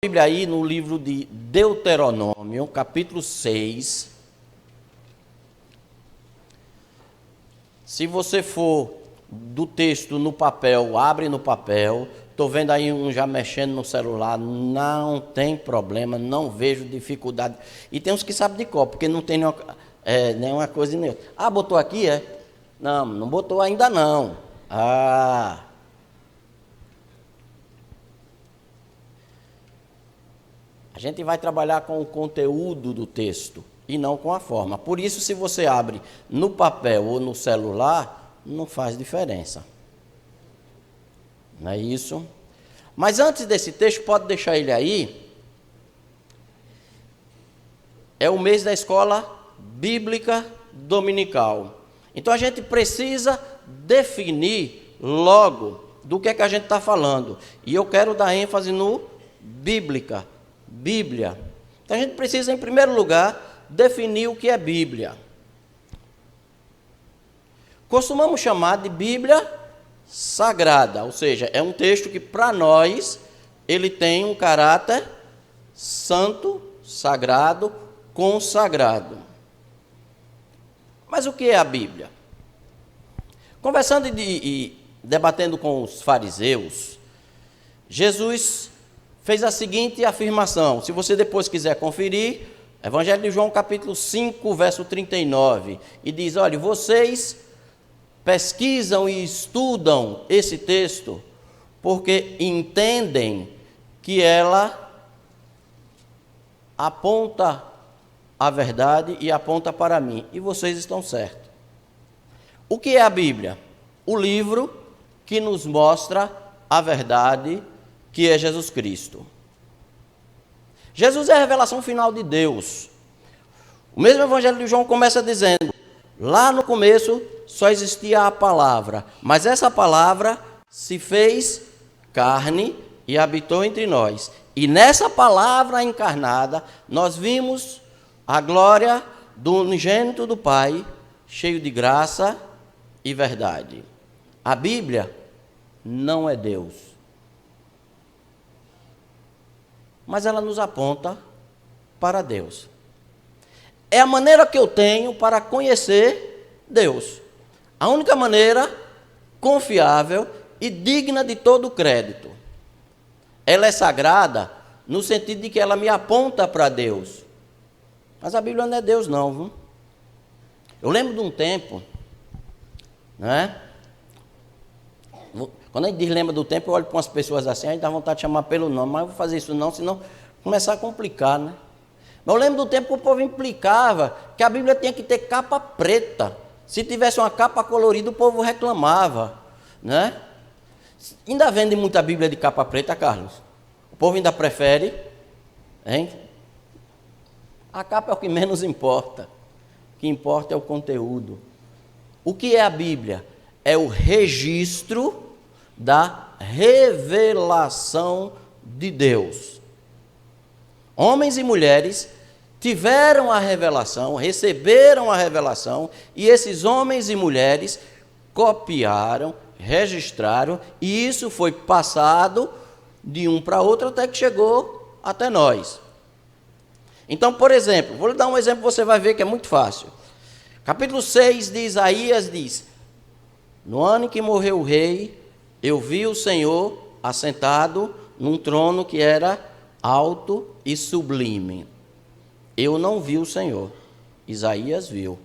Bíblia aí no livro de Deuteronômio, capítulo 6. Se você for do texto no papel, abre no papel. Estou vendo aí um já mexendo no celular, não tem problema, não vejo dificuldade. E tem uns que sabem de cor, porque não tem nenhuma coisa nem outra. Ah, botou aqui, é? Não, não botou ainda não. A gente vai trabalhar com o conteúdo do texto e não com a forma. Por isso, se você abre no papel ou no celular, não faz diferença. Não é isso? Mas antes desse texto, pode deixar ele aí. É o mês da escola bíblica dominical. Então a gente precisa definir logo do que é que a gente está falando. E eu quero dar ênfase no bíblica. Bíblia. Então a gente precisa, em primeiro lugar, definir o que é Bíblia. Costumamos chamar de Bíblia sagrada, ou seja, é um texto que para nós ele tem um caráter santo, sagrado, consagrado. Mas o que é a Bíblia? Conversando e debatendo com os fariseus, Jesus fez a seguinte afirmação, se você depois quiser conferir, Evangelho de João capítulo 5, verso 39, e diz, olha, vocês pesquisam e estudam esse texto, porque entendem que ela aponta a verdade e aponta para mim, e vocês estão certos. O que é a Bíblia? O livro que nos mostra a verdade, que é Jesus Cristo. Jesus é a revelação final de Deus. O mesmo Evangelho de João começa dizendo, lá no começo só existia a palavra, mas essa palavra se fez carne e habitou entre nós. E nessa palavra encarnada, nós vimos a glória do unigênito do Pai, cheio de graça e verdade. A Bíblia não é Deus, mas ela nos aponta para Deus. É a maneira que eu tenho para conhecer Deus. A única maneira confiável e digna de todo crédito. Ela é sagrada no sentido de que ela me aponta para Deus. Mas a Bíblia não é Deus não, viu? Eu lembro de um tempo, né? Quando a gente diz lembra do tempo, eu olho para umas pessoas assim, a gente dá vontade de chamar pelo nome, mas eu vou fazer isso não, senão começar a complicar, né? Mas eu lembro do tempo que o povo implicava que a Bíblia tinha que ter capa preta. Se tivesse uma capa colorida, o povo reclamava, né? Ainda vende muita Bíblia de capa preta, Carlos? O povo ainda prefere, hein? A capa é o que menos importa. O que importa é o conteúdo. O que é a Bíblia? É o registro da revelação de Deus. Homens e mulheres tiveram a revelação, receberam a revelação, e esses homens e mulheres copiaram, registraram, e isso foi passado de um para outro até que chegou até nós. Então, por exemplo, vou lhe dar um exemplo, você vai ver que é muito fácil. Capítulo 6 de Isaías diz, no ano em que morreu o rei, eu vi o Senhor assentado num trono que era alto e sublime. Eu não vi o Senhor, Isaías viu.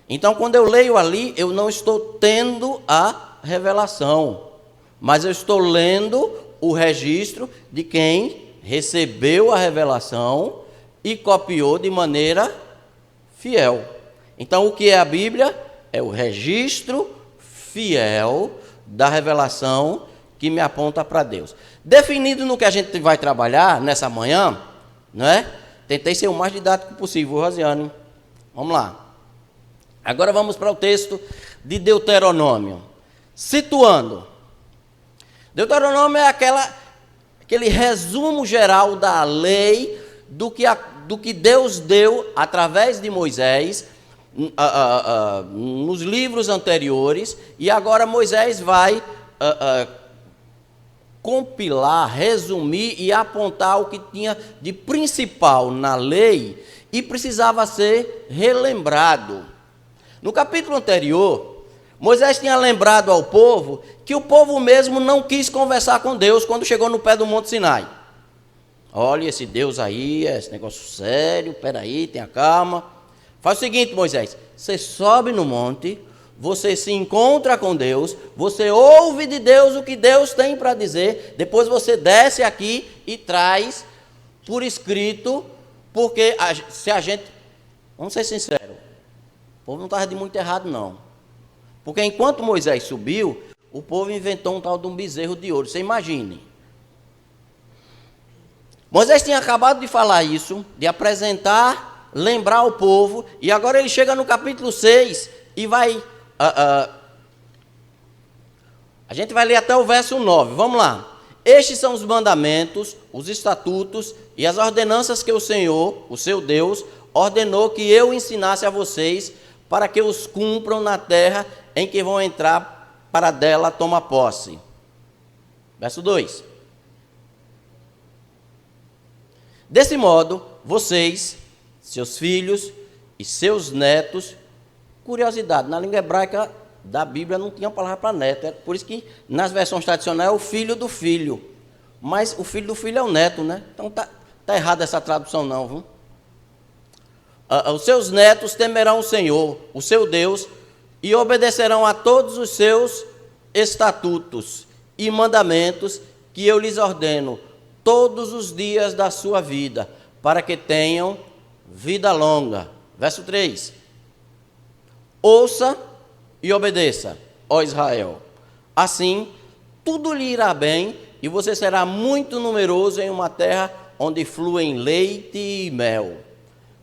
Então, quando eu leio ali, eu não estou tendo a revelação, mas eu estou lendo o registro de quem recebeu a revelação e copiou de maneira fiel. Então, o que é a Bíblia? É o registro fiel da revelação que me aponta para Deus. Definido no que a gente vai trabalhar nessa manhã, não é? Tentei ser o mais didático possível, Rosiane. Vamos lá. Agora vamos para o texto de Deuteronômio. Situando. Deuteronômio é aquele resumo geral da lei, do que Deus deu através de Moisés, nos livros anteriores, e agora Moisés vai compilar, resumir e apontar o que tinha de principal na lei e precisava ser relembrado. No capítulo anterior, Moisés tinha lembrado ao povo que o povo mesmo não quis conversar com Deus quando chegou no pé do Monte Sinai. Olha, esse Deus aí, esse negócio sério, peraí, tenha calma. Faz o seguinte, Moisés, você sobe no monte, você se encontra com Deus, você ouve de Deus o que Deus tem para dizer, depois você desce aqui e traz por escrito, porque se a gente, vamos ser sinceros, o povo não estava de muito errado não, porque enquanto Moisés subiu, o povo inventou um tal de um bezerro de ouro, você imagine. Moisés tinha acabado de falar isso, de apresentar, lembrar o povo, e agora ele chega no capítulo 6 e vai... a gente vai ler até o verso 9, vamos lá. Estes são os mandamentos, os estatutos e as ordenanças que o Senhor, o seu Deus, ordenou que eu ensinasse a vocês, para que os cumpram na terra em que vão entrar para dela tomar posse. Verso 2. Desse modo, vocês, seus filhos e seus netos, curiosidade, na língua hebraica da Bíblia não tinha palavra para neto, é por isso que nas versões tradicionais é o filho do filho, mas o filho do filho é o neto, né? Então tá errada essa tradução não, viu? Os seus netos temerão o Senhor, o seu Deus, e obedecerão a todos os seus estatutos e mandamentos que eu lhes ordeno todos os dias da sua vida, para que tenham vida longa. Verso 3. Ouça e obedeça, ó Israel. Assim, tudo lhe irá bem, e você será muito numeroso em uma terra onde fluem leite e mel,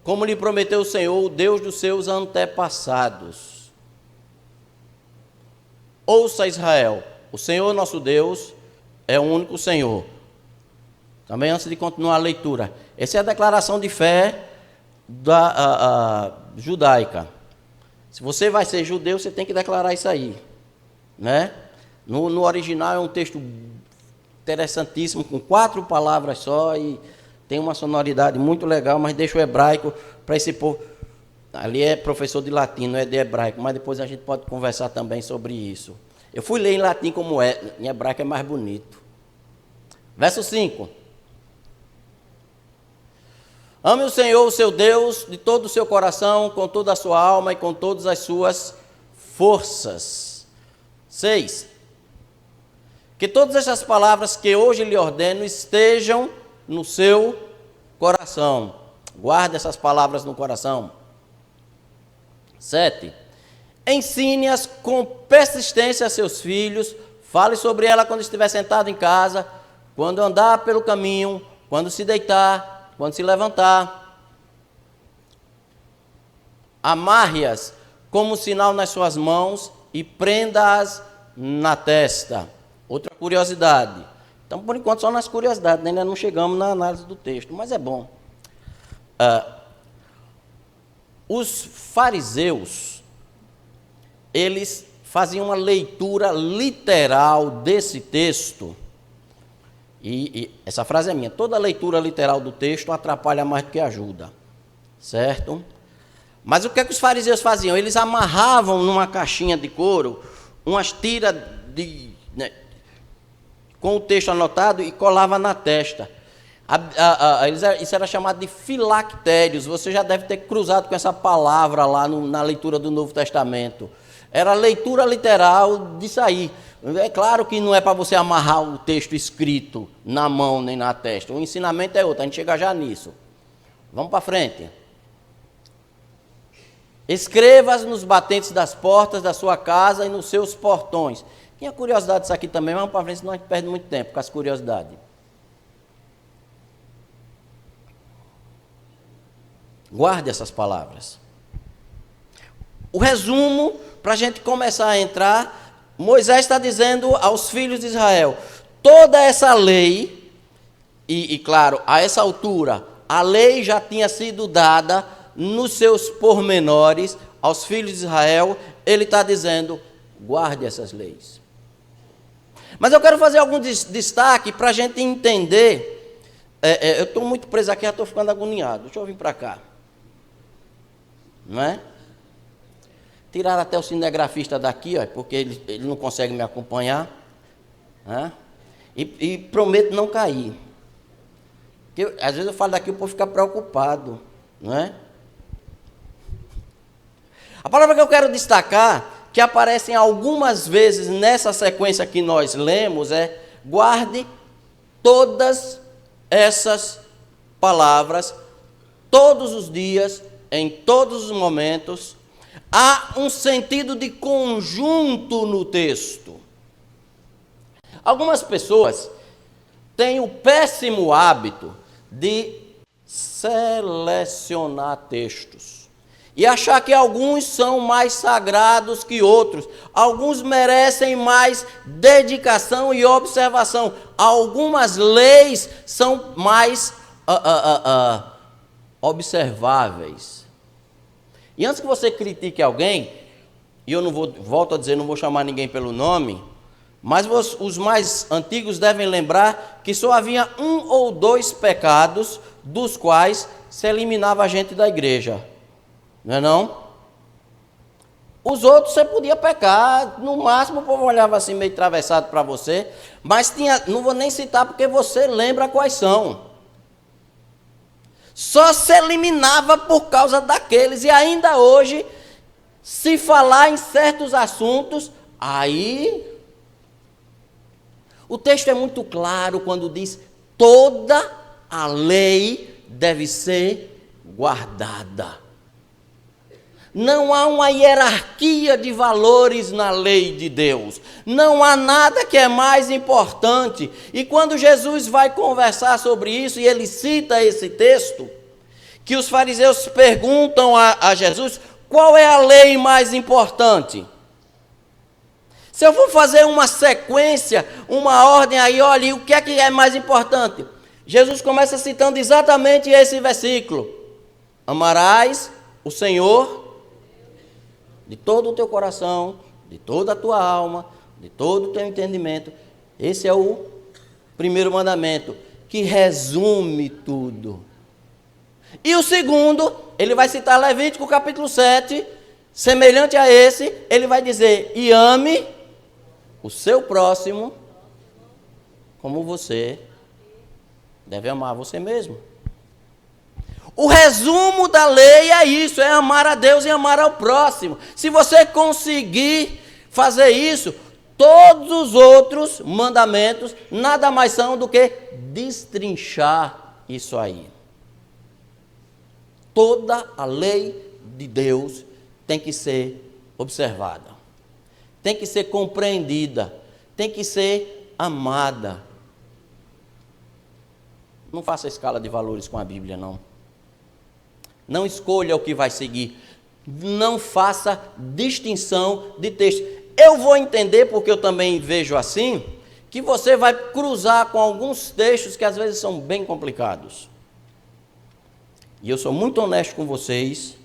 como lhe prometeu o Senhor, o Deus dos seus antepassados. Ouça, Israel, o Senhor nosso Deus é o único Senhor. Também antes de continuar a leitura, essa é a declaração de fé judaica. Se você vai ser judeu, você tem que declarar isso aí, né? No original é um texto interessantíssimo, com 4 palavras só, e tem uma sonoridade muito legal, mas deixa o hebraico para esse povo. Ali é professor de latim, não é de hebraico, mas depois a gente pode conversar também sobre isso. Eu fui ler em latim como é, em hebraico é mais bonito. Verso 5. Ame o Senhor, o seu Deus, de todo o seu coração, com toda a sua alma e com todas as suas forças. 6. Que todas essas palavras que hoje lhe ordeno estejam no seu coração. Guarde essas palavras no coração. 7. Ensine-as com persistência a seus filhos. Fale sobre ela quando estiver sentado em casa, quando andar pelo caminho, quando se deitar, quando se levantar. Amarre-as como sinal nas suas mãos e prenda-as na testa. Outra curiosidade. Então, por enquanto, só nas curiosidades, ainda não chegamos na análise do texto, mas é bom. Os fariseus, eles faziam uma leitura literal desse texto. E essa frase é minha. Toda leitura literal do texto atrapalha mais do que ajuda. Certo? Mas o que é que os fariseus faziam? Eles amarravam numa caixinha de couro umas tiras com o texto anotado e colava na testa. Isso era chamado de filactérios. Você já deve ter cruzado com essa palavra lá na leitura do Novo Testamento. Era a leitura literal disso aí. É claro que não é para você amarrar o texto escrito na mão nem na testa. O ensinamento é outro, a gente chega já nisso. Vamos para frente. Escreva-as nos batentes das portas da sua casa e nos seus portões. Tinha curiosidade disso aqui também, mas vamos para frente, senão a gente perde muito tempo com as curiosidades. Guarde essas palavras. O resumo, para a gente começar a entrar, Moisés está dizendo aos filhos de Israel, toda essa lei, e claro, a essa altura, a lei já tinha sido dada nos seus pormenores aos filhos de Israel, ele está dizendo, guarde essas leis. Mas eu quero fazer algum destaque para a gente entender. Eu estou muito preso aqui, já estou ficando agoniado. Deixa eu vir para cá. Não é? Tiraram até o cinegrafista daqui, ó, porque ele não consegue me acompanhar. Né? E prometo não cair. Porque, às vezes eu falo daqui e o povo fica preocupado. Não é? A palavra que eu quero destacar, que aparecem algumas vezes nessa sequência que nós lemos, é: guarde todas essas palavras, todos os dias, em todos os momentos. Há um sentido de conjunto no texto. Algumas pessoas têm o péssimo hábito de selecionar textos e achar que alguns são mais sagrados que outros. Alguns merecem mais dedicação e observação. Algumas leis são mais observáveis. E antes que você critique alguém, e eu não vou, volto a dizer, não vou chamar ninguém pelo nome, mas os mais antigos devem lembrar que só havia 1 ou 2 pecados dos quais se eliminava a gente da igreja. Não é não? Os outros você podia pecar, no máximo o povo olhava assim meio atravessado para você, mas tinha, não vou nem citar porque você lembra quais são. Só se eliminava por causa daqueles, e ainda hoje, se falar em certos assuntos, aí o texto é muito claro quando diz: toda a lei deve ser guardada. Não há uma hierarquia de valores na lei de Deus. Não há nada que é mais importante. E quando Jesus vai conversar sobre isso, e ele cita esse texto, que os fariseus perguntam a Jesus: qual é a lei mais importante? Se eu for fazer uma sequência, uma ordem aí, olha, o que é mais importante? Jesus começa citando exatamente esse versículo: amarás o Senhor de todo o teu coração, de toda a tua alma, de todo o teu entendimento. Esse é o primeiro mandamento, que resume tudo. E o segundo, ele vai citar Levítico capítulo 7, semelhante a esse, ele vai dizer: e ame o seu próximo como você deve amar você mesmo. O resumo da lei é isso, é amar a Deus e amar ao próximo. Se você conseguir fazer isso, todos os outros mandamentos nada mais são do que destrinchar isso aí. Toda a lei de Deus tem que ser observada, tem que ser compreendida, tem que ser amada. Não faça escala de valores com a Bíblia, não. Não escolha o que vai seguir. Não faça distinção de texto. Eu vou entender, porque eu também vejo assim, que você vai cruzar com alguns textos que às vezes são bem complicados. E eu sou muito honesto com vocês.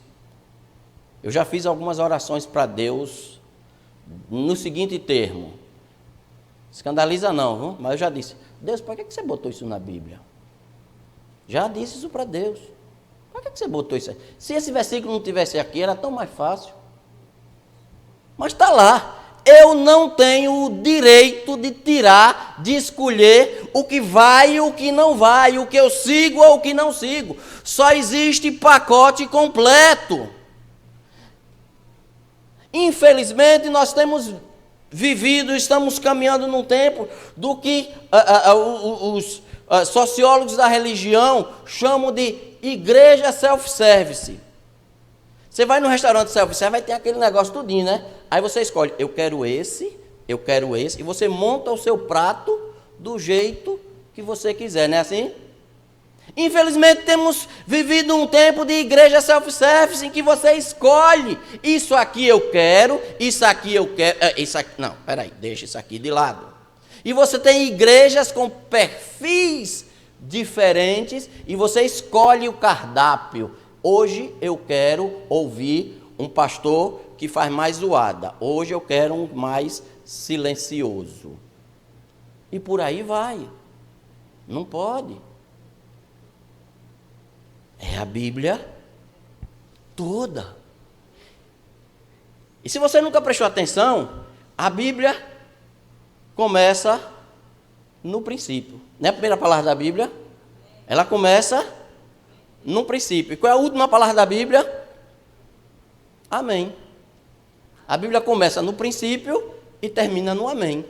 Eu já fiz algumas orações para Deus no seguinte termo: escandaliza não, viu? Mas eu já disse: Deus, por que você botou isso na Bíblia? Já disse isso para Deus. Por que você botou isso aí? Se esse versículo não tivesse aqui, era tão mais fácil. Mas está lá. Eu não tenho o direito de tirar, de escolher o que vai e o que não vai, o que eu sigo ou o que não sigo. Só existe pacote completo. Infelizmente, nós temos vivido, estamos caminhando num tempo do que os sociólogos da religião chamam de igreja self-service. Você vai no restaurante self-service, vai ter aquele negócio tudinho, né? Aí você escolhe: eu quero esse, e você monta o seu prato do jeito que você quiser, não é assim? Infelizmente temos vivido um tempo de igreja self-service, em que você escolhe: isso aqui eu quero, isso aqui eu quero, isso aqui, não, peraí, deixa isso aqui de lado. E você tem igrejas com perfis diferentes, e você escolhe o cardápio. Hoje eu quero ouvir um pastor que faz mais zoada. Hoje eu quero um mais silencioso. E por aí vai. Não pode. É a Bíblia toda. E se você nunca prestou atenção, a Bíblia começa no princípio. Não é a primeira palavra da Bíblia? Ela começa no princípio. E qual é a última palavra da Bíblia? Amém. A Bíblia começa no princípio e termina no amém.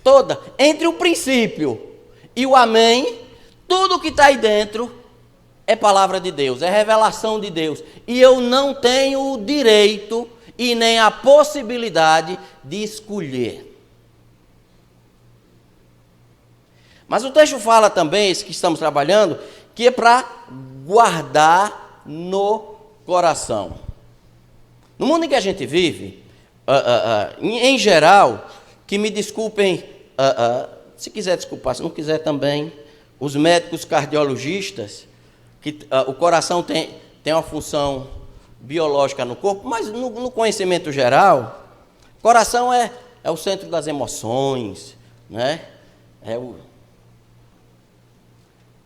Toda. Entre o princípio e o amém, tudo que está aí dentro é palavra de Deus, é revelação de Deus. E eu não tenho o direito e nem a possibilidade de escolher. Mas o texto fala também, esse que estamos trabalhando, que é para guardar no coração. No mundo em que a gente vive, em geral, que me desculpem, se quiser desculpar, se não quiser também, os médicos cardiologistas, que o coração tem uma função biológica no corpo, mas no conhecimento geral, o coração é o centro das emoções, né?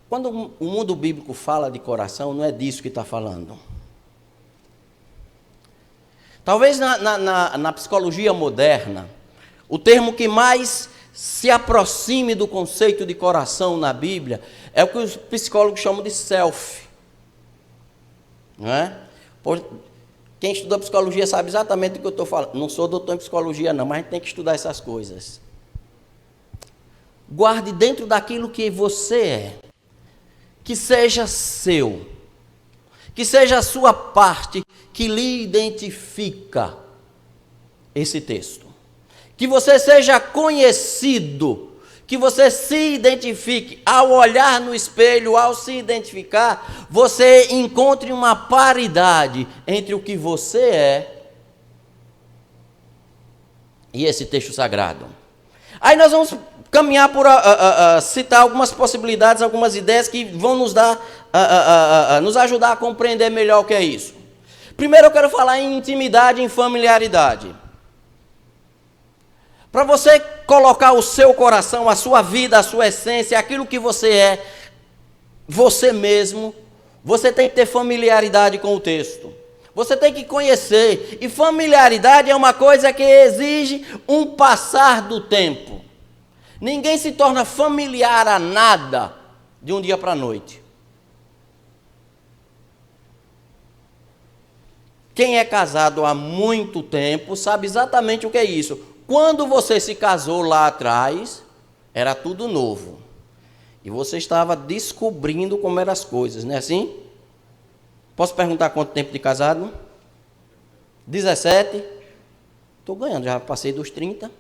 Quando o mundo bíblico fala de coração, não é disso que está falando. Talvez na psicologia moderna, o termo que mais se aproxime do conceito de coração na Bíblia é o que os psicólogos chamam de self. Não é? Quem estudou psicologia sabe exatamente do que eu estou falando. Não sou doutor em psicologia não, mas a gente tem que estudar essas coisas. Guarde dentro daquilo que você é, que seja seu, que seja a sua parte que lhe identifica esse texto. Que você seja conhecido, que você se identifique. Ao olhar no espelho, ao se identificar, você encontre uma paridade entre o que você é e esse texto sagrado. Aí nós vamos caminhar por citar algumas possibilidades, algumas ideias que vão nos ajudar a compreender melhor o que é isso. Primeiro eu quero falar em intimidade e em familiaridade. Para você colocar o seu coração, a sua vida, a sua essência, aquilo que você é, você mesmo, você tem que ter familiaridade com o texto. Você tem que conhecer. E familiaridade é uma coisa que exige um passar do tempo. Ninguém se torna familiar a nada de um dia para a noite. Quem é casado há muito tempo sabe exatamente o que é isso. Quando você se casou lá atrás, era tudo novo. E você estava descobrindo como eram as coisas, não é assim? Posso perguntar quanto tempo de casado? 17? Estou ganhando, já passei dos 30.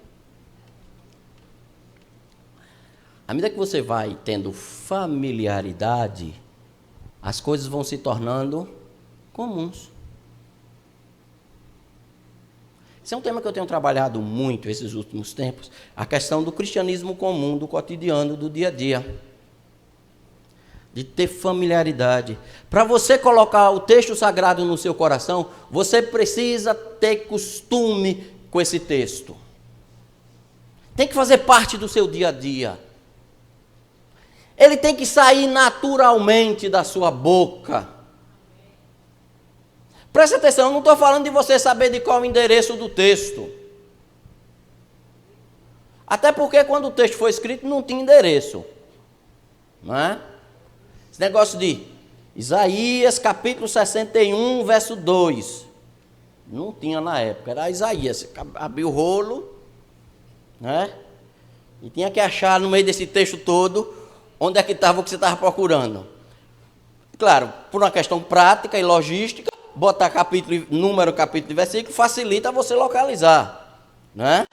À medida que você vai tendo familiaridade, as coisas vão se tornando comuns. Esse é um tema que eu tenho trabalhado muito esses últimos tempos, a questão do cristianismo comum, do cotidiano, do dia a dia. De ter familiaridade. Para você colocar o texto sagrado no seu coração, você precisa ter costume com esse texto. Tem que fazer parte do seu dia a dia. Ele tem que sair naturalmente da sua boca. Presta atenção, eu não estou falando de você saber de qual o endereço do texto. Até porque quando o texto foi escrito não tinha endereço. Não é? Esse negócio de Isaías capítulo 61, verso 2. Não tinha na época, era Isaías. Abriu o rolo, né? E tinha que achar no meio desse texto todo onde é que estava o que você estava procurando. Claro, por uma questão prática e logística, botar capítulo, número, capítulo e versículo facilita você localizar, né?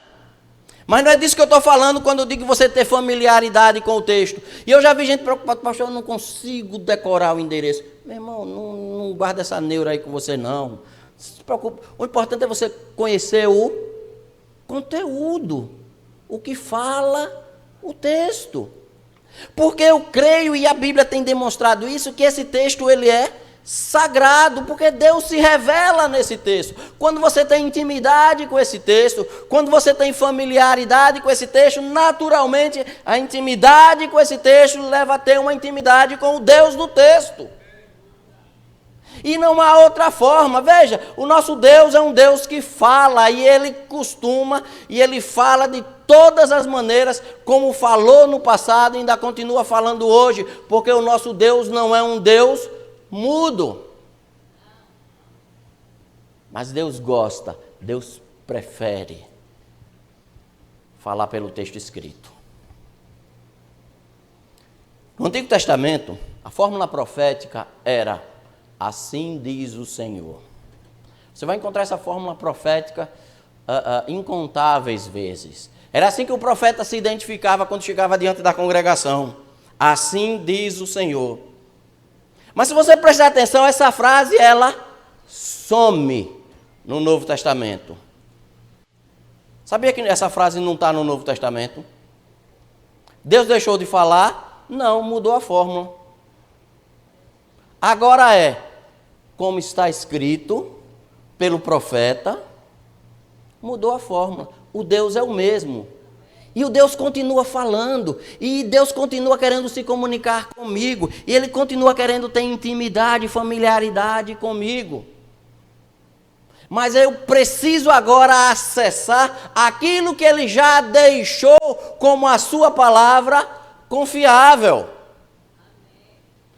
Mas não é disso que eu estou falando quando eu digo você ter familiaridade com o texto. E eu já vi gente preocupada, pastor, eu não consigo decorar o endereço. Meu irmão, não guarda essa neura aí com você não. Se preocupe. O importante é você conhecer o conteúdo, o que fala o texto. Porque eu creio, e a Bíblia tem demonstrado isso, que esse texto ele é sagrado, porque Deus se revela nesse texto. Quando você tem intimidade com esse texto, quando você tem familiaridade com esse texto, naturalmente a intimidade com esse texto leva a ter uma intimidade com o Deus do texto. E não há outra forma. Veja, o nosso Deus é um Deus que fala, e Ele costuma, e Ele fala de todas as maneiras, como falou no passado e ainda continua falando hoje, porque o nosso Deus não é um Deus mudo. Mas Deus gosta, Deus prefere falar pelo texto escrito. No Antigo Testamento, a fórmula profética era: assim diz o Senhor. Você vai encontrar essa fórmula profética incontáveis vezes. Era assim que o profeta se identificava quando chegava diante da congregação. Assim diz o Senhor. Mas se você prestar atenção, essa frase, ela some no Novo Testamento. Sabia que essa frase não está no Novo Testamento? Deus deixou de falar? Não, mudou a fórmula. Agora como está escrito pelo profeta, mudou a fórmula. O Deus é o mesmo. E o Deus continua falando, e Deus continua querendo se comunicar comigo, e Ele continua querendo ter intimidade, familiaridade comigo. Mas eu preciso agora acessar aquilo que Ele já deixou como a sua palavra confiável.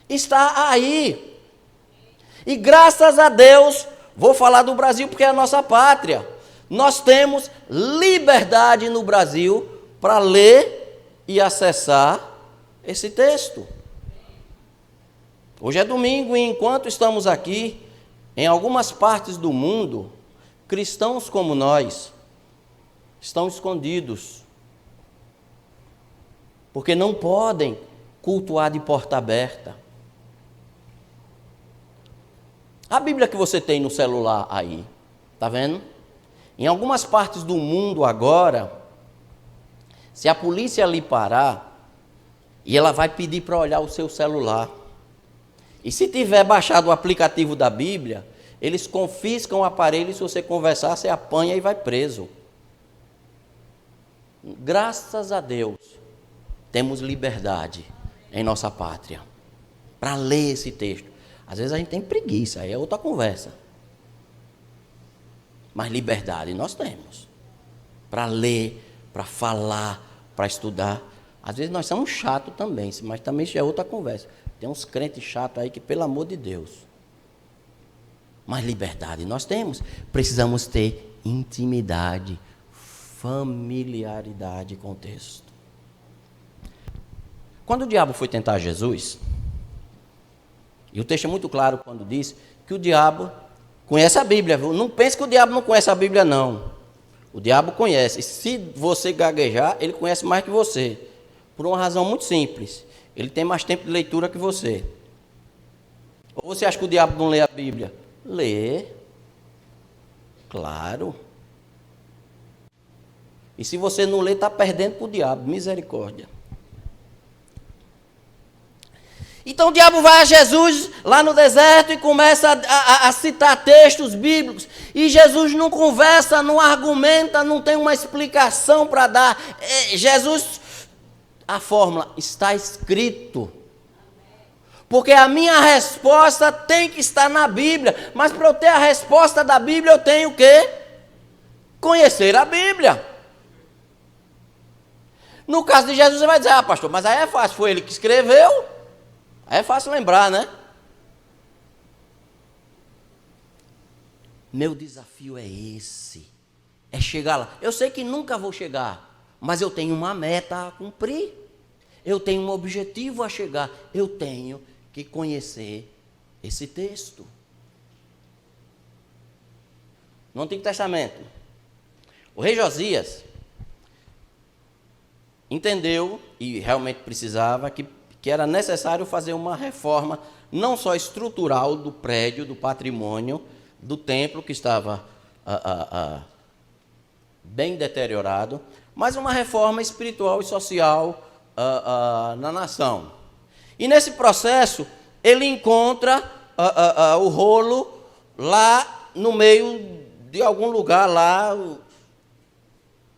Está aí. E graças a Deus, vou falar do Brasil porque é a nossa pátria. Nós temos liberdade no Brasil para ler e acessar esse texto. Hoje é domingo e enquanto estamos aqui, em algumas partes do mundo, cristãos como nós estão escondidos, porque não podem cultuar de porta aberta. A Bíblia que você tem no celular aí, tá vendo? Em algumas partes do mundo agora, se a polícia lhe parar, e ela vai pedir para olhar o seu celular, e se tiver baixado o aplicativo da Bíblia, eles confiscam o aparelho, e se você conversar, você apanha e vai preso. Graças a Deus, temos liberdade em nossa pátria para ler esse texto. Às vezes a gente tem preguiça, aí é outra conversa. Mas liberdade nós temos para ler, para falar, para estudar. Às vezes nós somos chatos também, mas também isso é outra conversa. Tem uns crentes chatos aí que, pelo amor de Deus. Mas liberdade nós temos. Precisamos ter intimidade, familiaridade com o texto. Quando o diabo foi tentar Jesus, e o texto é muito claro quando diz que o diabo conhece a Bíblia. Não pense que o diabo não conhece a Bíblia, não. O diabo conhece. E se você gaguejar, ele conhece mais que você. Por uma razão muito simples. Ele tem mais tempo de leitura que você. Ou você acha que o diabo não lê a Bíblia? Lê. Claro. E se você não lê, está perdendo para o diabo. Misericórdia. Então o diabo vai a Jesus lá no deserto e começa a citar textos bíblicos. E Jesus não conversa, não argumenta, não tem uma explicação para dar. Jesus, a fórmula está escrito. Porque a minha resposta tem que estar na Bíblia. Mas para eu ter a resposta da Bíblia, eu tenho que conhecer a Bíblia. No caso de Jesus, você vai dizer: ah, pastor, mas aí é fácil, foi ele que escreveu. É fácil lembrar, né? Meu desafio é esse. É chegar lá. Eu sei que nunca vou chegar, mas eu tenho uma meta a cumprir. Eu tenho um objetivo a chegar. Eu tenho que conhecer esse texto. No Antigo Testamento, o rei Josias entendeu, e realmente precisava, que era necessário fazer uma reforma, não só estrutural do prédio, do patrimônio, do templo, que estava bem deteriorado, mas uma reforma espiritual e social na nação. E nesse processo, ele encontra o rolo lá no meio de algum lugar lá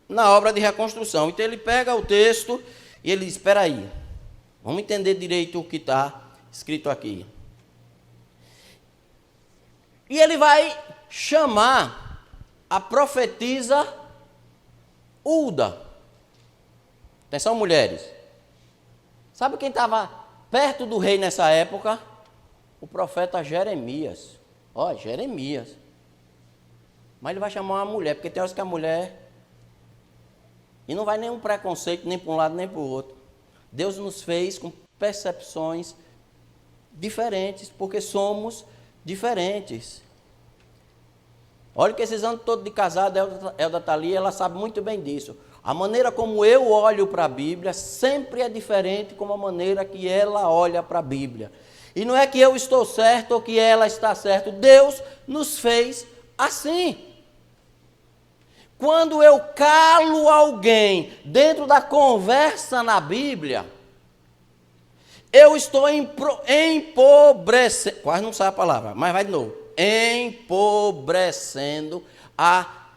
na obra de reconstrução. Então ele pega o texto e ele diz, espera aí, vamos entender direito o que está escrito aqui. E ele vai chamar a profetisa Hulda. Atenção, mulheres. Sabe quem estava perto do rei nessa época? O profeta Jeremias. Ó, Jeremias. Mas ele vai chamar uma mulher, porque tem horas que a mulher... E não vai nenhum preconceito, nem para um lado, nem para o outro. Deus nos fez com percepções diferentes, porque somos diferentes. Olha que esses anos todos de casada, Elda está ali, ela sabe muito bem disso. A maneira como eu olho para a Bíblia sempre é diferente como a maneira que ela olha para a Bíblia. E não é que eu estou certo ou que ela está certa. Deus nos fez assim. Quando eu calo alguém dentro da conversa na Bíblia, eu estou empobrecendo, quase não sai a palavra, mas vai de novo, empobrecendo a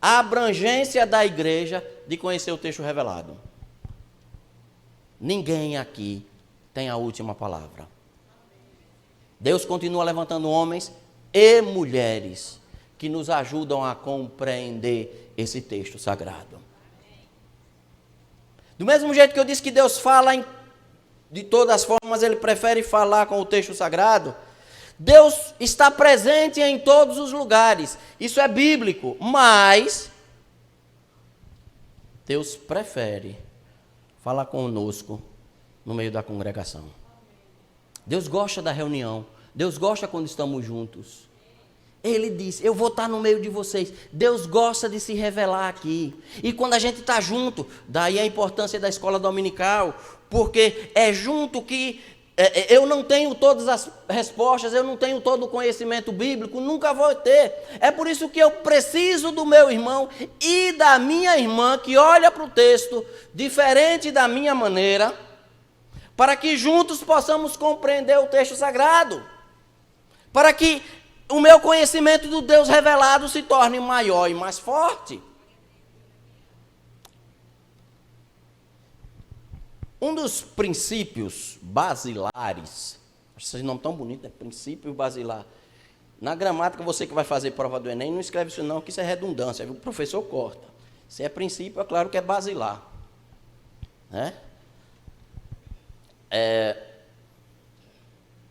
abrangência da igreja de conhecer o texto revelado. Ninguém aqui tem a última palavra. Deus continua levantando homens e mulheres que nos ajudam a compreender esse texto sagrado. Do mesmo jeito que eu disse que Deus fala de todas as formas, Ele prefere falar com o texto sagrado. Deus está presente em todos os lugares. Isso é bíblico, mas Deus prefere falar conosco no meio da congregação. Deus gosta da reunião. Deus gosta quando estamos juntos. Ele disse, eu vou estar no meio de vocês. Deus gosta de se revelar aqui. E quando a gente está junto, daí a importância da escola dominical, porque é junto que eu não tenho todas as respostas, eu não tenho todo o conhecimento bíblico, nunca vou ter. É por isso que eu preciso do meu irmão e da minha irmã, que olha para o texto diferente da minha maneira, para que juntos possamos compreender o texto sagrado. Para que o meu conhecimento do Deus revelado se torne maior e mais forte. Um dos princípios basilares, esse nome tão bonito, é princípio basilar. Na gramática, você que vai fazer prova do Enem, não escreve isso não, que isso é redundância, o professor corta. Se é princípio, é claro que é basilar. Né?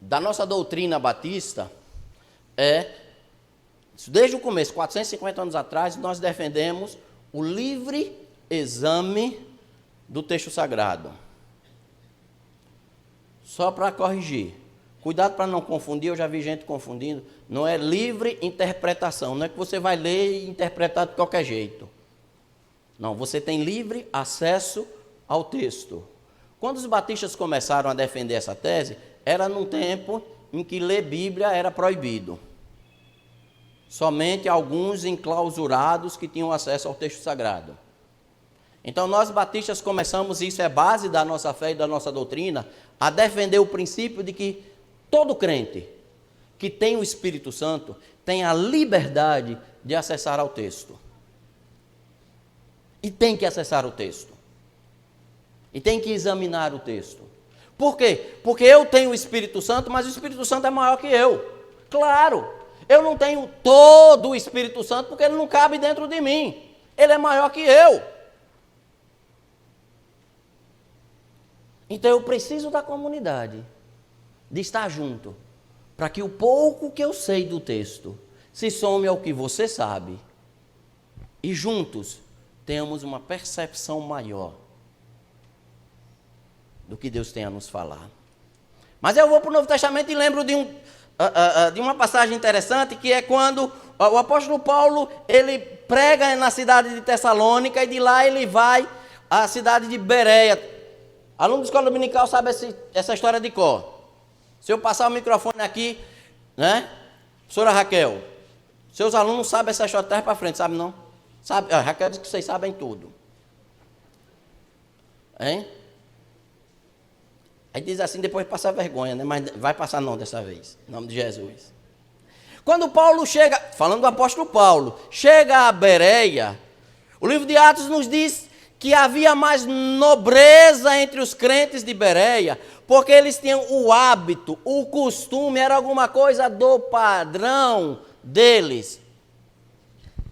Da nossa doutrina batista, desde o começo, 450 anos atrás, nós defendemos o livre exame do texto sagrado. Só para corrigir, cuidado para não confundir, eu já vi gente confundindo, não é livre interpretação, não é que você vai ler e interpretar de qualquer jeito. Não, você tem livre acesso ao texto. Quando os batistas começaram a defender essa tese, era num tempo em que ler Bíblia era proibido. Somente alguns enclausurados que tinham acesso ao texto sagrado. Então nós batistas começamos, e isso é base da nossa fé e da nossa doutrina, a defender o princípio de que todo crente que tem o Espírito Santo tem a liberdade de acessar ao texto. E tem que acessar o texto. E tem que examinar o texto. Por quê? Porque eu tenho o Espírito Santo, mas o Espírito Santo é maior que eu. Claro, eu não tenho todo o Espírito Santo porque ele não cabe dentro de mim. Ele é maior que eu. Então eu preciso da comunidade, de estar junto, para que o pouco que eu sei do texto se some ao que você sabe. E juntos tenhamos uma percepção maior do que Deus tem a nos falar. Mas eu vou para o Novo Testamento e lembro de uma passagem interessante, que é quando o apóstolo Paulo, ele prega na cidade de Tessalônica, e de lá ele vai à cidade de Bereia. Aluno de escola dominical sabe essa história de cor. Se eu passar o microfone aqui, né? Professora Raquel, seus alunos sabem essa história de trás para frente, sabe não? Sabe? Raquel diz que vocês sabem tudo. Hein? Aí diz assim, depois passa vergonha, né? Mas vai passar não dessa vez, em nome de Jesus. Quando Paulo chega, falando do apóstolo Paulo, chega a Bereia, o livro de Atos nos diz que havia mais nobreza entre os crentes de Bereia, porque eles tinham o hábito, o costume, era alguma coisa do padrão deles.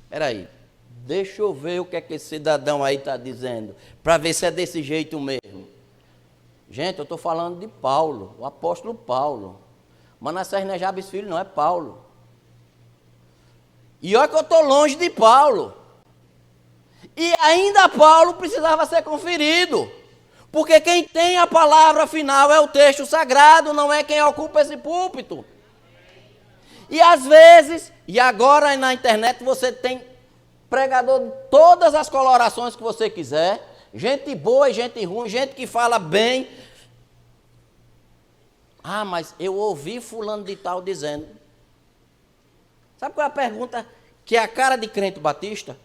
Espera aí, deixa eu ver o que é que esse cidadão aí está dizendo, para ver se é desse jeito mesmo. Gente, eu estou falando de Paulo, o apóstolo Paulo. Manassés não é Jabes Filho, não, é Paulo. E olha que eu estou longe de Paulo. E ainda Paulo precisava ser conferido. Porque quem tem a palavra final é o texto sagrado, não é quem ocupa esse púlpito. E às vezes, e agora na internet você tem pregador de todas as colorações que você quiser, gente boa e gente ruim, gente que fala bem. Ah, mas eu ouvi fulano de tal dizendo. Sabe qual é a pergunta que é a cara de crente batista?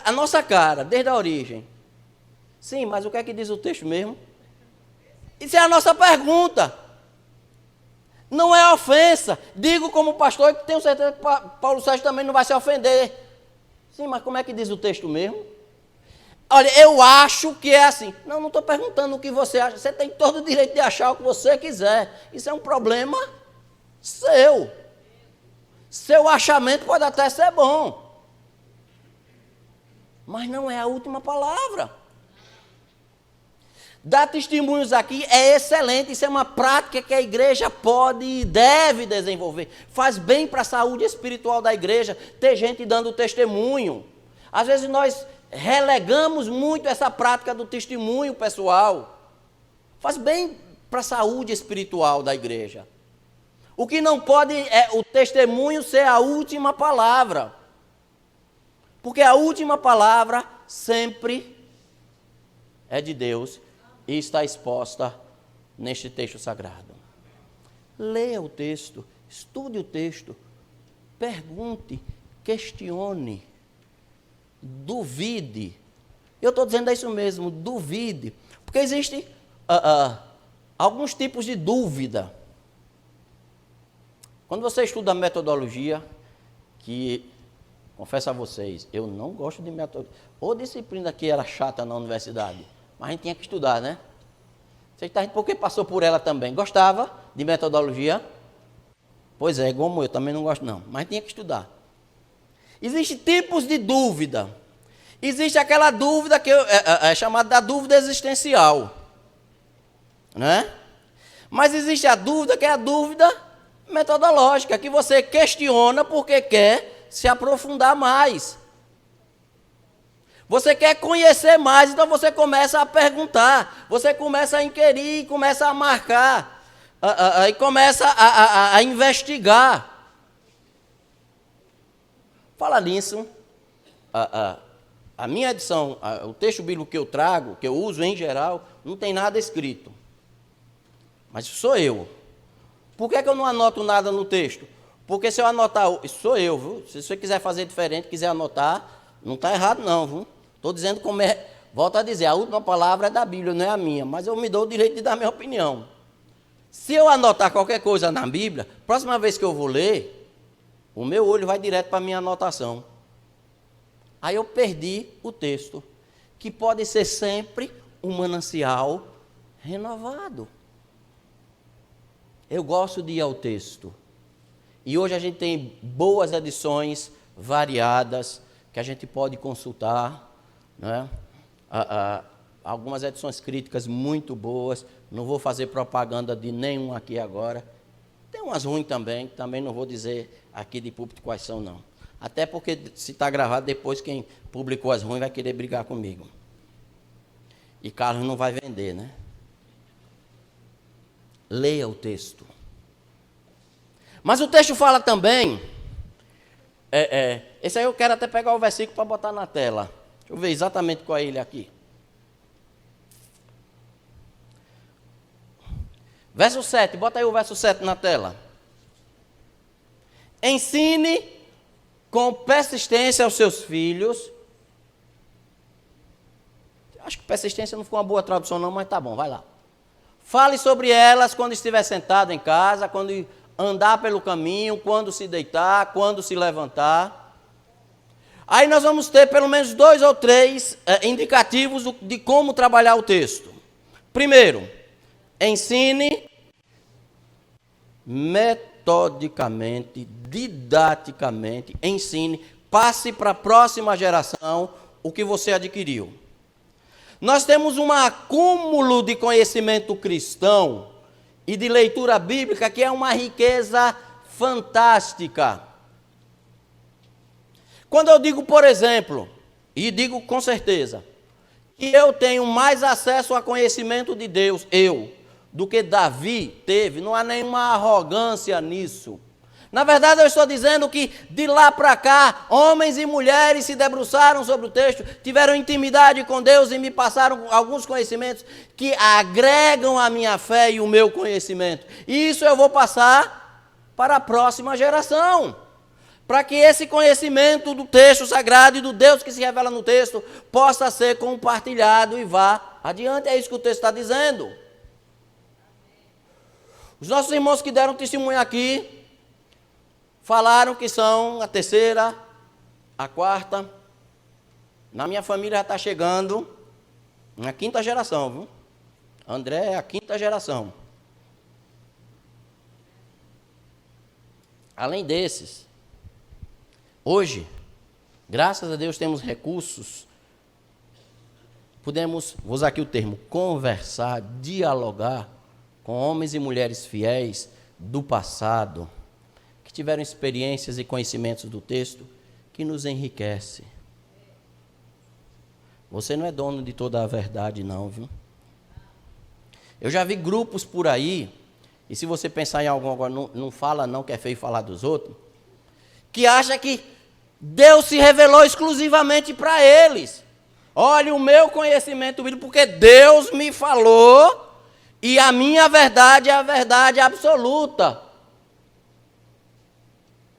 A nossa cara, desde a origem. Sim, mas o que é que diz o texto mesmo? Isso é a nossa pergunta. Não é ofensa. Digo como pastor que tenho certeza que Paulo Sérgio também não vai se ofender. Sim, mas como é que diz o texto mesmo? Olha, eu acho que é assim. Não, não estou perguntando o que você acha. Você tem todo o direito de achar o que você quiser. Isso é um problema seu. Seu achamento pode até ser bom. Mas não é a última palavra. Dar testemunhos aqui é excelente, isso é uma prática que a igreja pode e deve desenvolver. Faz bem para a saúde espiritual da igreja ter gente dando testemunho. Às vezes nós relegamos muito essa prática do testemunho pessoal. Faz bem para a saúde espiritual da igreja. O que não pode é o testemunho ser a última palavra. Porque a última palavra sempre é de Deus e está exposta neste texto sagrado. Leia o texto, estude o texto, pergunte, questione, duvide. Eu estou dizendo isso mesmo, duvide. Porque existem alguns tipos de dúvida. Quando você estuda a metodologia, que... confesso a vocês, eu não gosto de metodologia. Ou disciplina que era chata na universidade, mas a gente tinha que estudar, né? Você está porque passou por ela também. Gostava de metodologia? Pois é, como eu, também não gosto não, mas tinha que estudar. Existem tipos de dúvida. Existe aquela dúvida que é chamada da dúvida existencial, né? Mas existe a dúvida que é a dúvida metodológica, que você questiona porque quer se aprofundar mais. Você quer conhecer mais, então você começa a perguntar, você começa a inquirir, começa a marcar, e começa a investigar. Fala nisso, a minha edição, o texto bíblico que eu trago, que eu uso em geral, não tem nada escrito. Mas sou eu. Por que eu não anoto nada no texto? Porque se eu anotar, isso sou eu, viu? Se você quiser fazer diferente, quiser anotar, não está errado não, viu? Estou dizendo como é, volto a dizer, a última palavra é da Bíblia, não é a minha, mas eu me dou o direito de dar a minha opinião. Se eu anotar qualquer coisa na Bíblia, próxima vez que eu vou ler, o meu olho vai direto para a minha anotação. Aí eu perdi o texto, que pode ser sempre um manancial renovado. Eu gosto de ir ao texto. E hoje a gente tem boas edições variadas que a gente pode consultar, né? Algumas edições críticas muito boas. Não vou fazer propaganda de nenhum aqui agora. Tem umas ruins também, também não vou dizer aqui de púlpito quais são, não. Até porque se está gravado, depois quem publicou as ruins vai querer brigar comigo. E Carlos não vai vender, né? Leia o texto. Mas o texto fala também, esse aí eu quero até pegar o versículo para botar na tela. Deixa eu ver exatamente qual é ele aqui. Verso 7, bota aí o verso 7 na tela. Ensine com persistência aos seus filhos. Acho que persistência não ficou uma boa tradução não, mas tá bom, vai lá. Fale sobre elas quando estiver sentado em casa, quando andar pelo caminho, quando se deitar, quando se levantar. Aí nós vamos ter pelo menos 2 ou 3 indicativos de como trabalhar o texto. Primeiro, ensine metodicamente, didaticamente, ensine, passe para a próxima geração o que você adquiriu. Nós temos um acúmulo de conhecimento cristão e de leitura bíblica que é uma riqueza fantástica. Quando eu digo, por exemplo, e digo com certeza, que eu tenho mais acesso a conhecimento de Deus, do que Davi teve, não há nenhuma arrogância nisso. Na verdade, eu estou dizendo que de lá para cá, homens e mulheres se debruçaram sobre o texto, tiveram intimidade com Deus e me passaram alguns conhecimentos que agregam a minha fé e o meu conhecimento. E isso eu vou passar para a próxima geração, para que esse conhecimento do texto sagrado e do Deus que se revela no texto possa ser compartilhado e vá adiante. É isso que o texto está dizendo. Os nossos irmãos que deram testemunho aqui, falaram que são a 3ª, a 4ª. Na minha família já está chegando na 5ª geração, viu? André é a 5ª geração. Além desses, hoje, graças a Deus, temos recursos. Podemos, vou usar aqui o termo, conversar, dialogar com homens e mulheres fiéis do passado, que tiveram experiências e conhecimentos do texto que nos enriquece. Você não é dono de toda a verdade, não, viu? Eu já vi grupos por aí, e se você pensar em algum agora, não fala não, que é feio falar dos outros, que acha que Deus se revelou exclusivamente para eles. Olha, o meu conhecimento bíblico, porque Deus me falou, e a minha verdade é a verdade absoluta.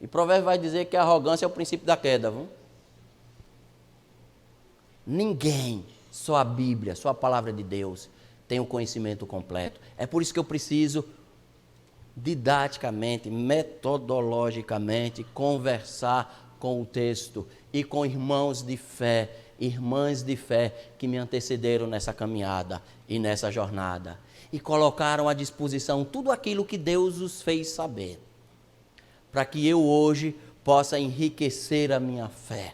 E Provérbios vai dizer que a arrogância é o princípio da queda, viu? Ninguém, só a Bíblia, só a palavra de Deus, tem o conhecimento completo. É por isso que eu preciso, didaticamente, metodologicamente, conversar com o texto e com irmãos de fé, irmãs de fé que me antecederam nessa caminhada e nessa jornada. E colocaram à disposição tudo aquilo que Deus os fez saber, para que eu hoje possa enriquecer a minha fé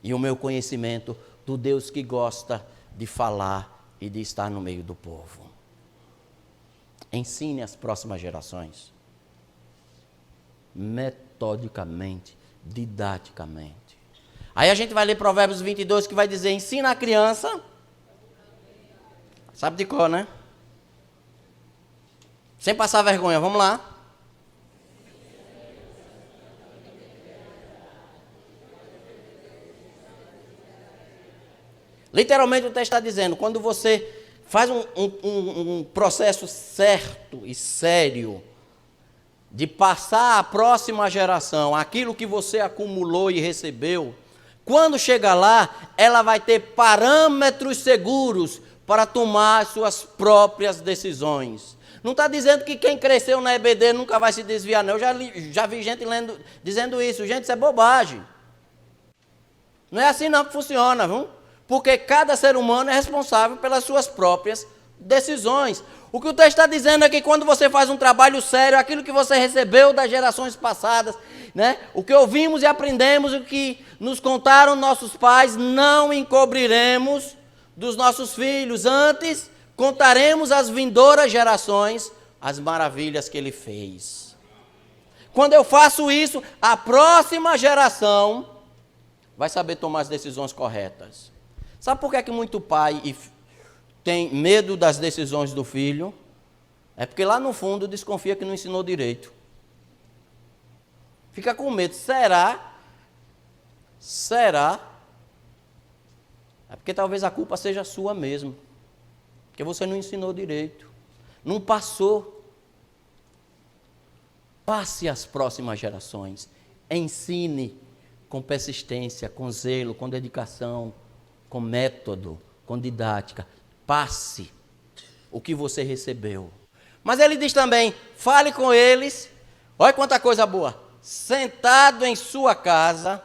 e o meu conhecimento do Deus que gosta de falar e de estar no meio do povo. Ensine as próximas gerações, metodicamente, didaticamente. Aí a gente vai ler Provérbios 22, que vai dizer, ensina a criança, sabe de cor, né? Sem passar vergonha, vamos lá. Literalmente o texto está dizendo, quando você faz um processo certo e sério de passar à próxima geração aquilo que você acumulou e recebeu, quando chegar lá, ela vai ter parâmetros seguros para tomar as suas próprias decisões. Não está dizendo que quem cresceu na EBD nunca vai se desviar, não. Eu já vi gente dizendo isso. Gente, isso é bobagem. Não é assim não que funciona, viu? Porque cada ser humano é responsável pelas suas próprias decisões. O que o texto está dizendo é que quando você faz um trabalho sério, aquilo que você recebeu das gerações passadas, né, o que ouvimos e aprendemos, o que nos contaram nossos pais, não encobriremos dos nossos filhos. Antes, contaremos às vindouras gerações as maravilhas que ele fez. Quando eu faço isso, a próxima geração vai saber tomar as decisões corretas. Sabe por que muito pai tem medo das decisões do filho? É porque lá no fundo desconfia que não ensinou direito. Fica com medo. Será? É porque talvez a culpa seja sua mesmo. Porque você não ensinou direito. Não passou. Passe às próximas gerações. Ensine com persistência, com zelo, com dedicação, com método, com didática. Passe o que você recebeu. Mas ele diz também, fale com eles, olha quanta coisa boa, sentado em sua casa.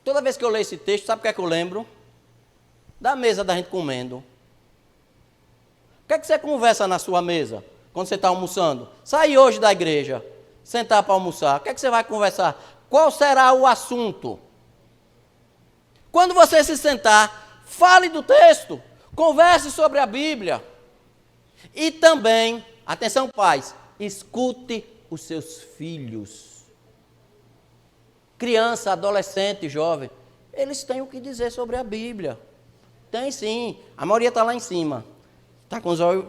Toda vez que eu leio esse texto, sabe o que é que eu lembro? Da mesa da gente comendo. O que é que você conversa na sua mesa, quando você está almoçando? Sai hoje da igreja, sentar para almoçar, o que é que você vai conversar? Qual será o assunto? Quando você se sentar, fale do texto, converse sobre a Bíblia. E também, atenção pais, escute os seus filhos. Criança, adolescente, jovem, eles têm o que dizer sobre a Bíblia. Tem sim, a maioria está lá em cima. Está com os olhos,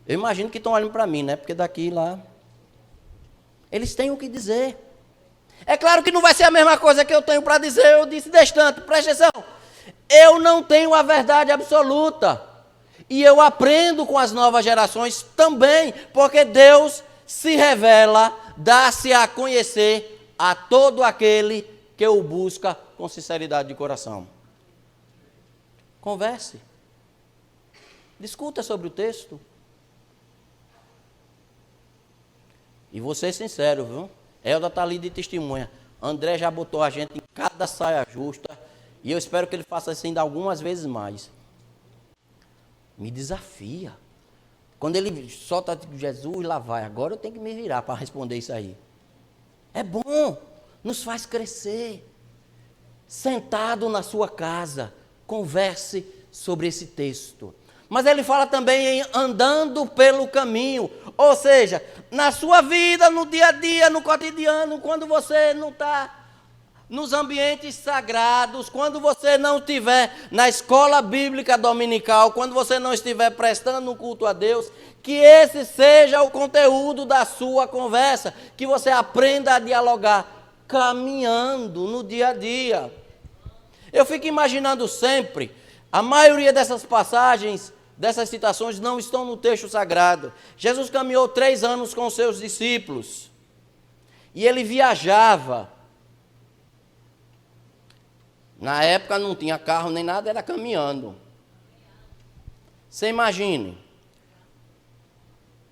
eu imagino que estão olhando para mim, né? Porque daqui lá, eles têm o que dizer. É claro que não vai ser a mesma coisa que eu tenho para dizer, eu disse distante, presta atenção. Eu não tenho a verdade absoluta. E eu aprendo com as novas gerações também, porque Deus se revela, dá-se a conhecer a todo aquele que o busca com sinceridade de coração. Converse. Discuta sobre o texto. E vou ser sincero, viu? Elda está ali de testemunha. André já botou a gente em cada saia justa. E eu espero que ele faça assim ainda algumas vezes mais. Me desafia. Quando ele solta Jesus, lá vai. Agora eu tenho que me virar para responder isso aí. É bom. Nos faz crescer. Sentado na sua casa, converse sobre esse texto. Mas ele fala também em andando pelo caminho. Ou seja, na sua vida, no dia a dia, no cotidiano, quando você não está nos ambientes sagrados, quando você não estiver na escola bíblica dominical, quando você não estiver prestando um culto a Deus, que esse seja o conteúdo da sua conversa, que você aprenda a dialogar caminhando no dia a dia. Eu fico imaginando sempre, a maioria dessas passagens, dessas citações não estão no texto sagrado. Jesus caminhou 3 anos com os seus discípulos. E ele viajava. Na época não tinha carro nem nada, era caminhando. Você imagine.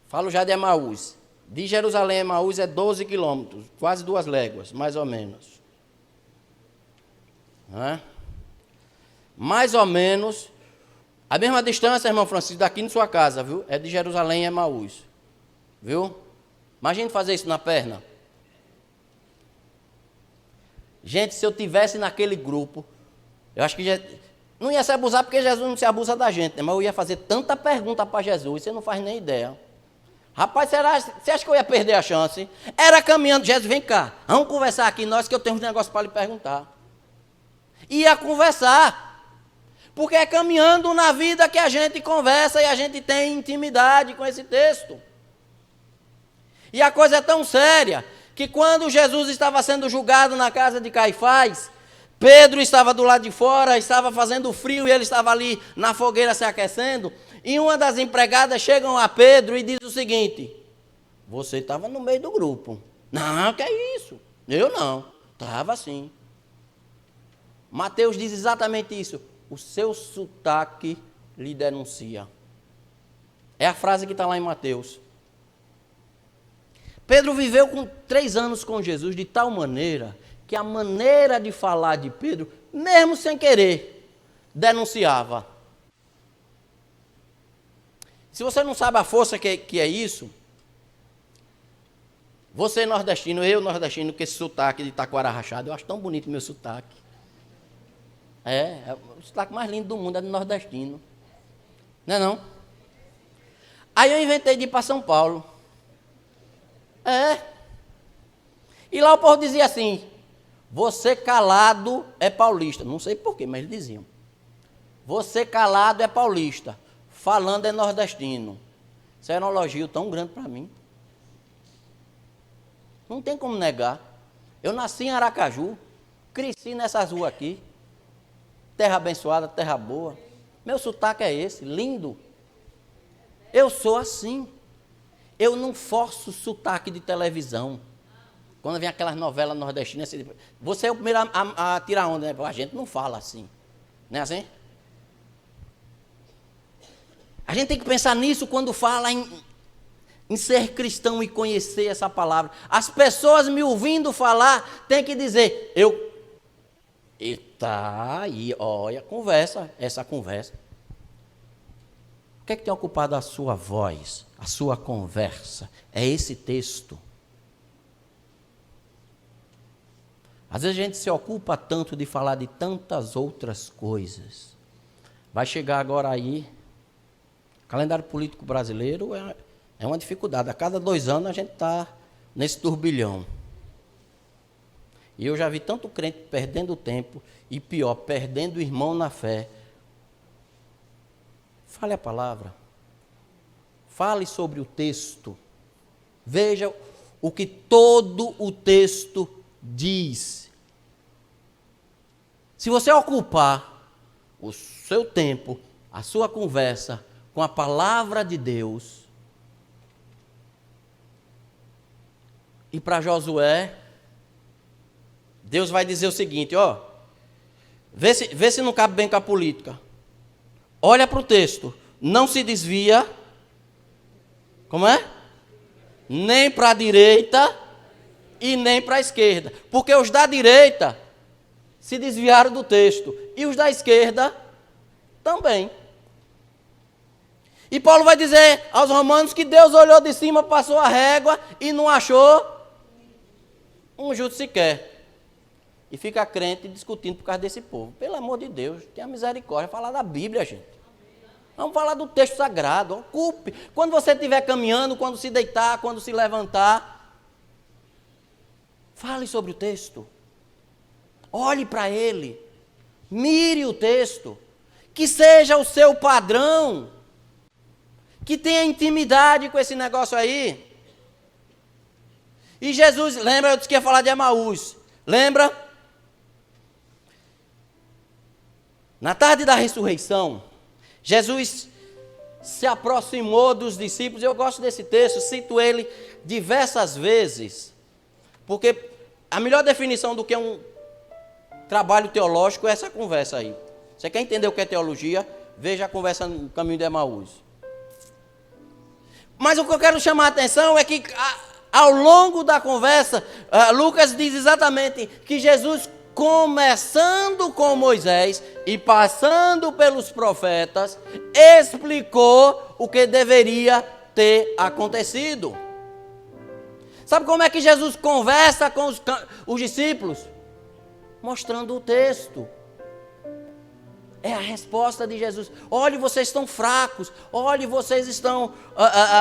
Falo já de Emaús. De Jerusalém a Emaús é 12 quilômetros, quase 2 léguas, mais ou menos. Não é? Mais ou menos, a mesma distância, irmão Francisco, daqui na sua casa, viu? É de Jerusalém a Emaús. Viu? Imagine fazer isso na perna. Gente, se eu tivesse naquele grupo, eu acho que não ia se abusar, porque Jesus não se abusa da gente, né? Mas eu ia fazer tanta pergunta para Jesus, você não faz nem ideia. Rapaz, você acha que eu ia perder a chance? Era caminhando, Jesus, vem cá, vamos conversar aqui nós, que eu tenho uns negócios para lhe perguntar. Ia conversar. Porque é caminhando na vida que a gente conversa e a gente tem intimidade com esse texto. E a coisa é tão séria que quando Jesus estava sendo julgado na casa de Caifás, Pedro estava do lado de fora, estava fazendo frio e ele estava ali na fogueira se aquecendo. E uma das empregadas chega a Pedro e diz o seguinte: você estava no meio do grupo. Não, que é isso? Eu não. Estava sim. Mateus diz exatamente isso. O seu sotaque lhe denuncia. É a frase que está lá em Mateus. Pedro viveu 3 anos com Jesus de tal maneira que a maneira de falar de Pedro, mesmo sem querer, denunciava. Se você não sabe a força que é isso, você nordestino, eu nordestino, com esse sotaque de taquara rachado, eu acho tão bonito o meu sotaque. É o sotaque mais lindo do mundo, é do nordestino. Não é não? Aí eu inventei de ir para São Paulo. E lá o povo dizia assim: você calado é paulista. Não sei porquê, mas eles diziam. Você calado é paulista, falando é nordestino. Isso era um elogio tão grande para mim. Não tem como negar. Eu nasci em Aracaju, cresci nessas ruas aqui. Terra abençoada, terra boa. Meu sotaque é esse, lindo. Eu sou assim. Eu não forço sotaque de televisão. Quando vem aquelas novelas nordestinas, você é o primeiro a tirar onda, né? A gente não fala assim. Não é assim? A gente tem que pensar nisso quando fala em ser cristão e conhecer essa palavra. As pessoas me ouvindo falar, tem que dizer, e tá aí, olha a conversa, essa conversa. O que é que tem ocupado a sua voz, a sua conversa? É esse texto. Às vezes a gente se ocupa tanto de falar de tantas outras coisas. Vai chegar agora aí, o calendário político brasileiro é uma dificuldade. A cada 2 anos a gente está nesse turbilhão. E eu já vi tanto crente perdendo tempo e pior, perdendo o irmão na fé. Fale a palavra. Fale sobre o texto. Veja o que todo o texto diz. Se você ocupar o seu tempo, a sua conversa com a palavra de Deus, e para Josué, Deus vai dizer o seguinte, ó, vê se não cabe bem com a política. Olha para o texto, não se desvia, como é? Nem para a direita e nem para a esquerda, porque os da direita se desviaram do texto, e os da esquerda também. E Paulo vai dizer aos romanos que Deus olhou de cima, passou a régua e não achou um justo sequer. E fica crente discutindo por causa desse povo. Pelo amor de Deus, tenha misericórdia, falar da Bíblia, gente. Vamos falar do texto sagrado, ocupe. Quando você estiver caminhando, quando se deitar, quando se levantar, fale sobre o texto. Olhe para ele, mire o texto, que seja o seu padrão, que tenha intimidade com esse negócio aí. E Jesus, lembra, eu disse que ia falar de Emaús, lembra? Na tarde da ressurreição, Jesus se aproximou dos discípulos. Eu gosto desse texto, cito ele diversas vezes, porque a melhor definição do que um trabalho teológico é essa conversa aí. Você quer entender o que é teologia? Veja a conversa no caminho de Emaús. Mas o que eu quero chamar a atenção é que ao longo da conversa, Lucas diz exatamente que Jesus, começando com Moisés e passando pelos profetas, explicou o que deveria ter acontecido. Sabe como é que Jesus conversa com os discípulos? Mostrando o texto. É a resposta de Jesus. Olhe, vocês estão fracos. Olhe, vocês estão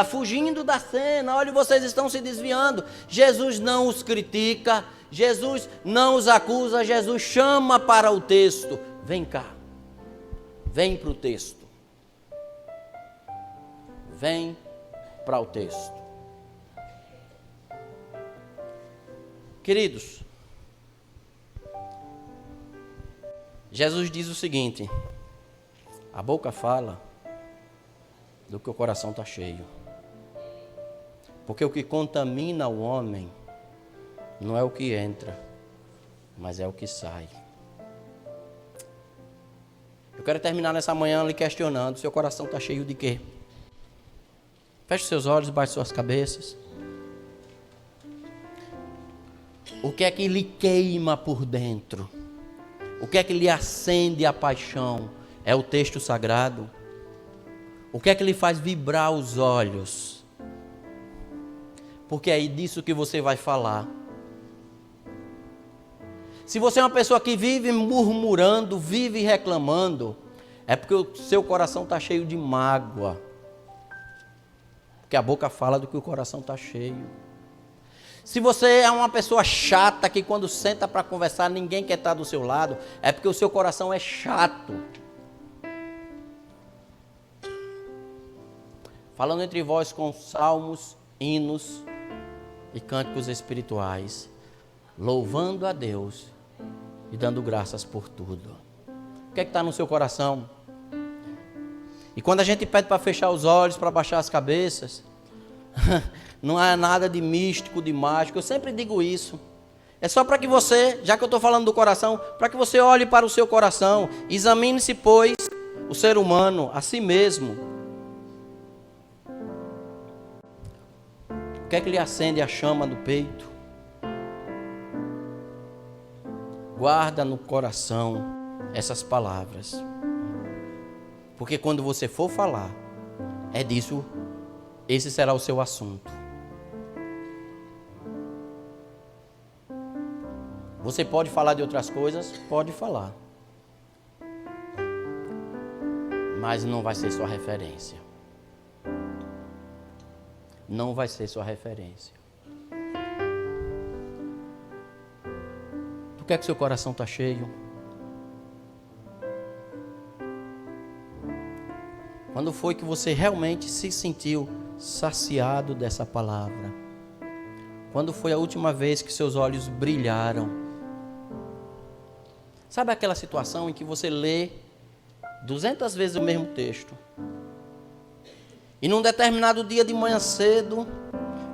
fugindo da cena. Olhe, vocês estão se desviando. Jesus não os critica. Jesus não os acusa. Jesus chama para o texto. Vem cá. Vem para o texto. Vem para o texto. Queridos, Jesus diz o seguinte: a boca fala do que o coração está cheio. Porque o que contamina o homem não é o que entra, mas é o que sai. Eu quero terminar nessa manhã lhe questionando: seu coração está cheio de quê? Feche seus olhos, baixe suas cabeças. O que é que lhe queima por dentro? O que é que lhe acende a paixão? É o texto sagrado? O que é que lhe faz vibrar os olhos? Porque é disso que você vai falar. Se você é uma pessoa que vive murmurando, vive reclamando, é porque o seu coração está cheio de mágoa. Porque a boca fala do que o coração está cheio. Se você é uma pessoa chata, que quando senta para conversar ninguém quer estar do seu lado, é porque o seu coração é chato. Falando entre vós com salmos, hinos e cânticos espirituais, louvando a Deus e dando graças por tudo. O que é que está no seu coração? E quando a gente pede para fechar os olhos, para baixar as cabeças, não há nada de místico, de mágico. Eu sempre digo isso. É só para que você, já que eu estou falando do coração, para que você olhe para o seu coração. Examine-se, pois, o ser humano a si mesmo. que é que lhe acende a chama no peito? Guarda no coração essas palavras. Porque quando você for falar, é disso, esse será o seu assunto. Você pode falar de outras coisas? Pode falar. Mas não vai ser sua referência. Não vai ser sua referência. Por que é que seu coração está cheio? Quando foi que você realmente se sentiu saciado dessa palavra? Quando foi a última vez que seus olhos brilharam? Sabe aquela situação em que você lê 200 vezes o mesmo texto? E num determinado dia de manhã cedo,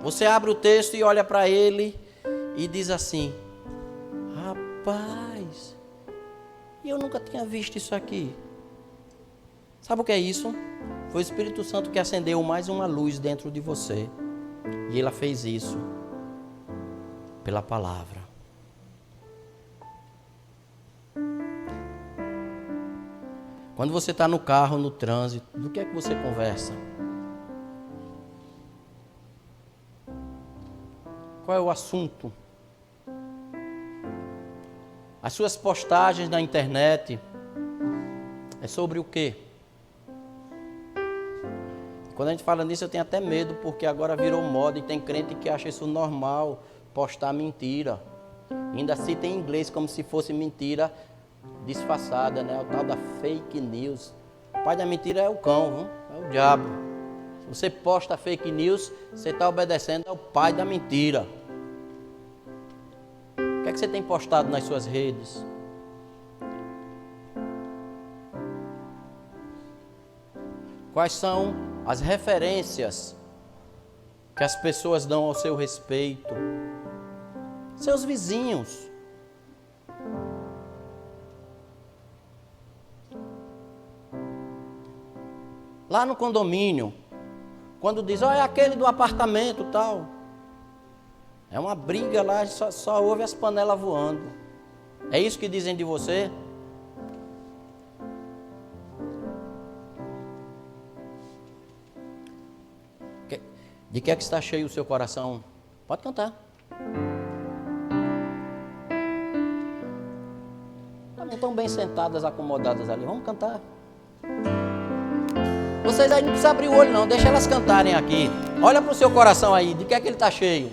você abre o texto e olha para ele e diz assim: rapaz, eu nunca tinha visto isso aqui. Sabe o que é isso? Foi o Espírito Santo que acendeu mais uma luz dentro de você. E ele fez isso pela palavra. Quando você está no carro, no trânsito, do que é que você conversa? Qual é o assunto? As suas postagens na internet é sobre o quê? Quando a gente fala nisso, eu tenho até medo, porque agora virou moda e tem crente que acha isso normal, postar mentira. Ainda cita em inglês como se fosse mentira disfarçada, né? O tal da fake news. O pai da mentira é o cão, viu? É o diabo. Se você posta fake news, você está obedecendo ao pai da mentira. O que é que você tem postado nas suas redes? Quais são as referências que as pessoas dão ao seu respeito? Seus vizinhos. Lá no condomínio, quando diz, é aquele do apartamento tal. É uma briga lá, só ouve as panelas voando. É isso que dizem de você? De que é que está cheio o seu coração? Pode cantar. Não estão bem sentadas, acomodadas ali. Vamos cantar. Vocês aí não precisam abrir o olho não, deixa elas cantarem aqui. Olha para o seu coração aí, de que é que ele está cheio?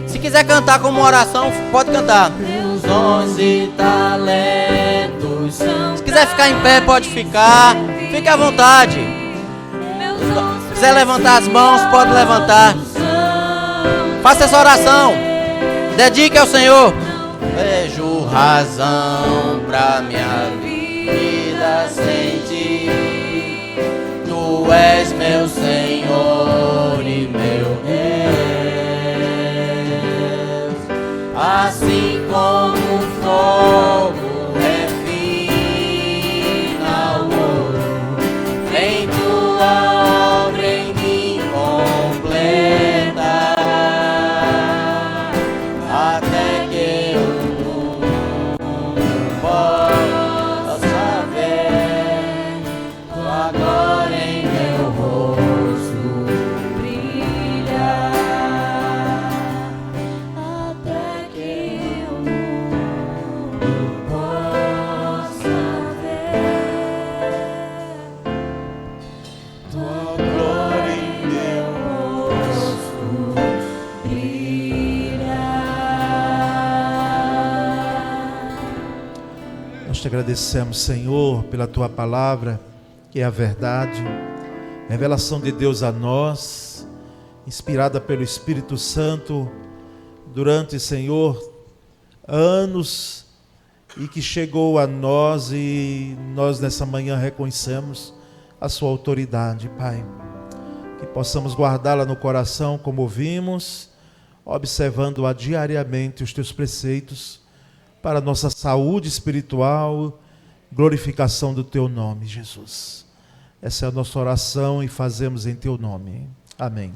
Se quiser cantar como oração, pode cantar. Meus dons e talentos. Se quiser ficar em pé, pode ficar. Fique à vontade. Se quiser levantar as mãos, pode levantar. Faça essa oração. Dedique ao Senhor. Vejo razão pra minha vida sem ti. Tu és meu Senhor e meu Deus. Assim como o fogo refina o ouro, vem tua obra em mim completa, até que Nós te agradecemos, Senhor, pela tua palavra, que é a verdade, revelação de Deus a nós, inspirada pelo Espírito Santo, durante, Senhor, anos, e que chegou a nós, e nós nessa manhã reconhecemos a sua autoridade, Pai. Que possamos guardá-la no coração, como ouvimos, observando-a diariamente, os teus preceitos, para a nossa saúde espiritual, glorificação do teu nome, Jesus. Essa é a nossa oração e fazemos em teu nome. Amém.